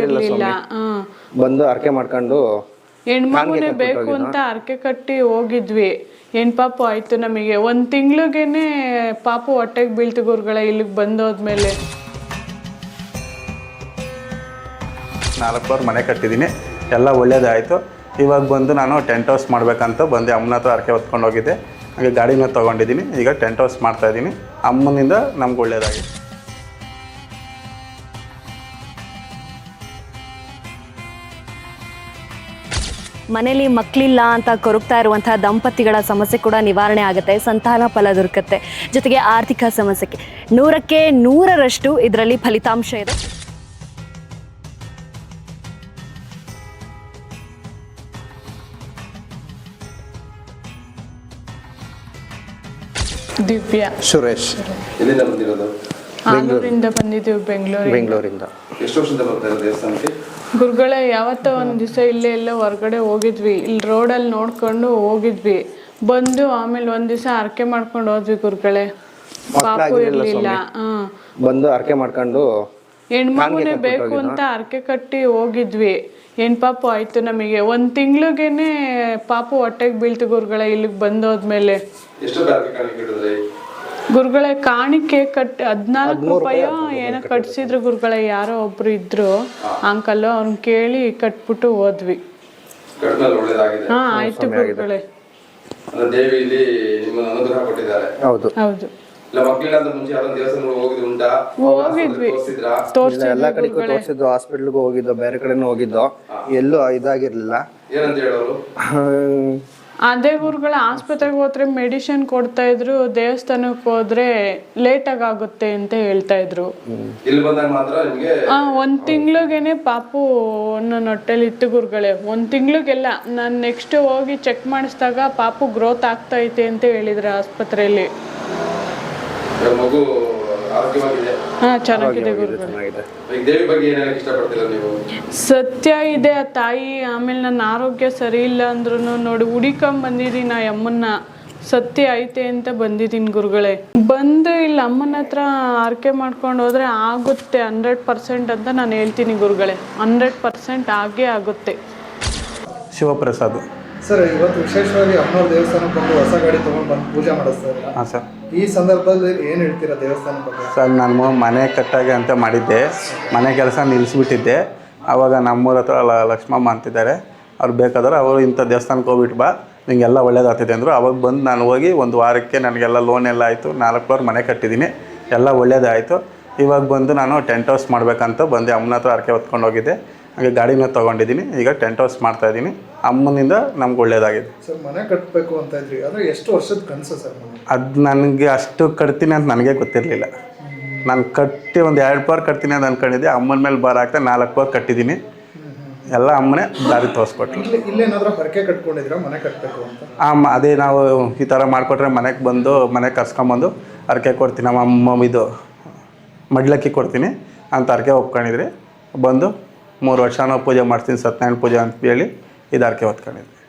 ಇರ್ಲಿಲ್ಲ. ಬಂದು ಅರ್ಕೆ ಮಾಡ್ಕೊಂಡು ಹೆಣ್ಮಗುನೇ ಬೇಕು ಅಂತ ಅರ್ಕೆ ಕಟ್ಟಿ ಹೋಗಿದ್ವಿ. ಪಾಪು ಆಯ್ತು ನಮಗೆ 1 ತಿಂಗ್ಳಿಗೆನೆ ಪಾಪು ಹೊಟ್ಟೆಗೆ ಬೀಳ್ತು ಗುರುಗಳೇ. ಇಲ್ಲಿಗೆ ಬಂದೋದ್ಮೇಲೆ 4 ಫ್ಲೋರ್ ಮನೆ ಕಟ್ಟಿದ್ದೀನಿ, ಎಲ್ಲ ಒಳ್ಳೇದಾಯಿತು. ಇವಾಗ ಬಂದು ನಾನು ಟೆಂಟ್ ಹೌಸ್ ಮಾಡಬೇಕಂತ ಬಂದು ಅಮ್ಮನ ಹತ್ರ ಅರ್ಕೆ ಹೊತ್ಕೊಂಡು ಹೋಗಿದ್ದೆ. ಹಾಗೆ ಗಾಡಿನ ತೊಗೊಂಡಿದ್ದೀನಿ. ಈಗ ಟೆಂಟ್ ಹೌಸ್ ಮಾಡ್ತಾಯಿದ್ದೀನಿ. ಅಮ್ಮನಿಂದ ನಮ್ಗೆ ಒಳ್ಳೇದಾಗಿದೆ. ಮನೇಲಿ ಮಕ್ಕಳಿಲ್ಲ ಅಂತ ಕೊರಗ್ತಾ ಇರುವಂತಹ ದಂಪತಿಗಳ ಸಮಸ್ಯೆ ಕೂಡ ನಿವಾರಣೆ ಆಗುತ್ತೆ, ಸಂತಾನ ಫಲ ದೊರಕುತ್ತೆ, ಜೊತೆಗೆ ಆರ್ಥಿಕ ಸಮಸ್ಯೆಗೆ 100ಕ್ಕೆ 100ರಷ್ಟು ಇದರಲ್ಲಿ ಫಲಿತಾಂಶ ಇದೆ. ದಿವ್ಯಾ ಸುರೇಶ್. ಎಲ್ಲಿಂದ ಬಂದಿರೋದು? ಆಲೂರಿಂದ ಬಂದಿದ್ದೀವಿ, ಬೆಂಗಳೂರಿಂದ. ಎಷ್ಟು ವರ್ಷದಿಂದ ಬರ್ತಾ ಇರೋದು ದೇವಸ್ಥಾನಕ್ಕೆ? ಗುರುಗಳೇ ಯಾವತ್ತೋ ಒಂದು ದಿವಸ ಇಲ್ಲೇ ಎಲ್ಲ ಹೊರಗಡೆ ಹೋಗಿದ್ವಿ, ಇಲ್ಲಿ ರೋಡಲ್ಲಿ ನೋಡ್ಕೊಂಡು ಹೋಗಿದ್ವಿ. ಬಂದು ಆಮೇಲೆ ಒಂದ್ ದಿವಸ ಅರ್ಕೆ ಮಾಡ್ಕೊಂಡು ಹೋದ್ವಿ ಗುರುಗಳೇ. ಪಾಪು ಇರ್ಲಿಲ್ಲ. ಬಂದು ಅರ್ಕೆ ಮಾಡ್ಕೊಂಡು ಹೆಣ್ಮಗುನೇ ಬೇಕು ಅಂತ ಅರ್ಕೆ ಕಟ್ಟಿ ಹೋಗಿದ್ವಿ. ಪಾಪು ಆಯ್ತು ನಮಗೆ 1 ತಿಂಗ್ಳಿಗೆನೆ ಪಾಪು ಹೊಟ್ಟೆಗೆ ಬೀಳ್ತು ಗುರುಗಳೇ. ಇಲ್ಲಿಗೆ ಬಂದೋದ್ಮೇಲೆ ಗುರುಗಳೇ ಕಾಣಿಕೆ ಕಟ್ಟಿ 14 ರೂಪಾಯಿ ಏನೋ ಕಟ್ಸಿದ್ರು ಗುರುಗಳೇ. ಯಾರೋ ಒಬ್ರು ಇದ್ರು ಅಂಕಲ್, ಅವ್ರನ್ನ ಕೇಳಿ ಕಟ್ಬಿಟ್ಟು ಹೋದ್ವಿ. ಆಯ್ತು ಗುರುಗಳೇ. ಹೌದು ಹೌದು ಹೋಗಿದ್ವಿ, ಎಲ್ಲ ಕಡೆಗೂ ತೋರಿಸಿದ್ದು, ಹಾಸ್ಪಿಟ್ಲ್ಗೂ ಹೋಗಿದ್ದು, ಬೇರೆ ಕಡೆನೂ ಹೋಗಿದ್ದು, ಎಲ್ಲೂ ಇದಾಗಿರ್ಲಿಲ್ಲ. ಅದೇ ಗುರುಗಳ ಆಸ್ಪತ್ರೆಗೆ ಹೋದ್ರೆ ಮೆಡಿಸಿನ್ ಕೊಡ್ತಾ ಇದ್ರು, ದೇವಸ್ಥಾನಕ್ಕೆ ಹೋದ್ರೆ ಲೇಟಾಗಿ ಆಗುತ್ತೆ ಅಂತ ಹೇಳ್ತಾ ಇದ್ರು. 1 ತಿಂಗ್ಳಿಗೆನೆ ಪಾಪು ನನ್ನ ಹೊಟ್ಟೆಲಿ ಇತ್ತು ಗುರುಗಳೇ. 1 ತಿಂಗ್ಳಿಗೆಲ್ಲ ನಾನು ನೆಕ್ಸ್ಟ್ ಹೋಗಿ ಚೆಕ್ ಮಾಡಿಸಿದಾಗ ಪಾಪು ಗ್ರೋತ್ ಆಗ್ತಾ ಐತೆ ಅಂತ ಹೇಳಿದ್ರು ಆಸ್ಪತ್ರೆಯಲ್ಲಿ. ಚೆನ್ನಾಗಿದೆ ಗುರುಗಳೇ. ಸತ್ಯ ಇದೆ ಆ ತಾಯಿ. ಆಮೇಲೆ ನನ್ನ ಆರೋಗ್ಯ ಸರಿ ಇಲ್ಲ ಅಂದ್ರೂ ನೋಡಿ ಹುಡಿಕೊಂಡ್ ಬಂದಿದ್ದೀನಿ ಆ ಅಮ್ಮನ್ನ. ಸತ್ಯ ಐತೆ ಅಂತ ಬಂದಿದ್ದೀನಿ ಗುರುಗಳೇ. ಬಂದು ಇಲ್ಲಿ ಅಮ್ಮನ ಹತ್ರ ಆರಕೆ ಮಾಡ್ಕೊಂಡು ಹೋದ್ರೆ ಆಗುತ್ತೆ 100% ಅಂತ ನಾನು ಹೇಳ್ತೀನಿ ಗುರುಗಳೇ. 100% ಆಗೇ ಆಗುತ್ತೆ. ಶಿವಪ್ರಸಾದ್ ಸರ್, ಇವತ್ತು ವಿಶೇಷವಾಗಿ ಅಮ್ಮನವ್ರ ದೇವಸ್ಥಾನಕ್ಕೆ ಬಂದು ಹೊಸ ಗಾಡಿ ತೊಗೊಂಡು ಬಂದು ಪೂಜೆ ಮಾಡಿಸ್ತಾರೆ. ಹಾಂ ಸರ್. ಈ ಸಂದರ್ಭದಲ್ಲಿ ಏನು ಹೇಳ್ತೀರಾ ದೇವಸ್ಥಾನ ಬಗ್ಗೆ? ಸರ್, ನಾನು ಮನೆ ಕಟ್ಟಾಗೆ ಅಂತ ಮಾಡಿದ್ದೆ, ಮನೆ ಕೆಲಸ ನಿಲ್ಲಿಸ್ಬಿಟ್ಟಿದ್ದೆ. ಆವಾಗ ನಮ್ಮೂರ ಹತ್ರ ಲಕ್ಷ್ಮಮ್ಮ ಅಂತಿದ್ದಾರೆ, ಅವ್ರು ಬೇಕಾದ್ರೆ ಅವರು ಇಂಥ ದೇವಸ್ಥಾನಕ್ಕೆ ಹೋಗ್ಬಿಟ್ಟು ಬಾ, ನಿಮಗೆಲ್ಲ ಒಳ್ಳೇದಾಗ್ತಿದೆ ಅಂದರು. ಅವಾಗ ಬಂದು ನಾನು ಹೋಗಿ 1 ವಾರಕ್ಕೆ ನನಗೆಲ್ಲ ಲೋನ್ ಎಲ್ಲ ಆಯಿತು. 4 ಫ್ಲೋರ್ ಮನೆ ಕಟ್ಟಿದ್ದೀನಿ, ಎಲ್ಲ ಒಳ್ಳೇದಾಯಿತು. ಇವಾಗ ಬಂದು ನಾನು ಟೆಂಟ್ ಹೌಸ್ ಮಾಡಬೇಕಂತ ಬಂದು ಅಮ್ಮನ ಹತ್ರ ಅರ್ಕೆ ಹೊತ್ಕೊಂಡು ಹೋಗಿದ್ದೆ. ಹಾಗೆ ಗಾಡಿನ ತೊಗೊಂಡಿದ್ದೀನಿ. ಈಗ ಟೆಂಟ್ ಹೌಸ್ ಮಾಡ್ತಾಯಿದ್ದೀನಿ. ಅಮ್ಮನಿಂದ ನಮ್ಗೆ ಒಳ್ಳೇದಾಗಿದೆ. ಸರ್, ಮನೆ ಕಟ್ಟಬೇಕು ಅಂತ ಇದ್ರಿ, ಆದರೆ ಎಷ್ಟು ವರ್ಷದ ಕನಸು ಸರ್? ಅದು ನನಗೆ ಅಷ್ಟು ಕಟ್ತೀನಿ ಅಂತ ನನಗೆ ಗೊತ್ತಿರಲಿಲ್ಲ. ನಾನು ಕಟ್ಟಿ 1-2 ಫ್ಲೋರ್ ಕಟ್ತೀನಿ ಅಂತ ಅಂದ್ಕೊಂಡಿದ್ದೆ. ಅಮ್ಮನ ಮೇಲೆ ಭಾರ ಆಗ್ತಾ 4 ಫ್ಲೋರ್ ಕಟ್ಟಿದ್ದೀನಿ. ಎಲ್ಲ ಅಮ್ಮನೇ ದಾರಿ ತೋರಿಸ್ಕೊಟ್ರು. ಇಲ್ಲೇನಾದ್ರೂ ಹರಕೆ ಕಟ್ಕೊಂಡಿದ್ದೀರಾ ಮನೆ ಕಟ್ಟಬೇಕು ಅಂತ? ಅದೇ ನಾವು ಈ ಥರ ಮಾಡಿಕೊಟ್ರೆ ಮನೆಗೆ ಬಂದು ಮನೆಗೆ ಕರ್ಸ್ಕೊಂಬಂದು ಹರಕೆ ಕೊಡ್ತೀನಿ. ನಮ್ಮ ಅಮ್ಮ ಇದು ಮಡ್ಲಕ್ಕಿ ಕೊಡ್ತೀನಿ ಅಂತ ಹರಕೆ ಒಪ್ಕೊಂಡಿದ್ರಿ. ಬಂದು 3 ವರ್ಷ ನಾವು ಪೂಜೆ ಮಾಡ್ತೀನಿ, ಸತ್ಯನಾರಾಯಣ ಪೂಜೆ ಅಂತ ಹೇಳಿ ಇದು ಹರಕೆ ಹೊತ್ಕೊಂಡಿದ್ವಿ.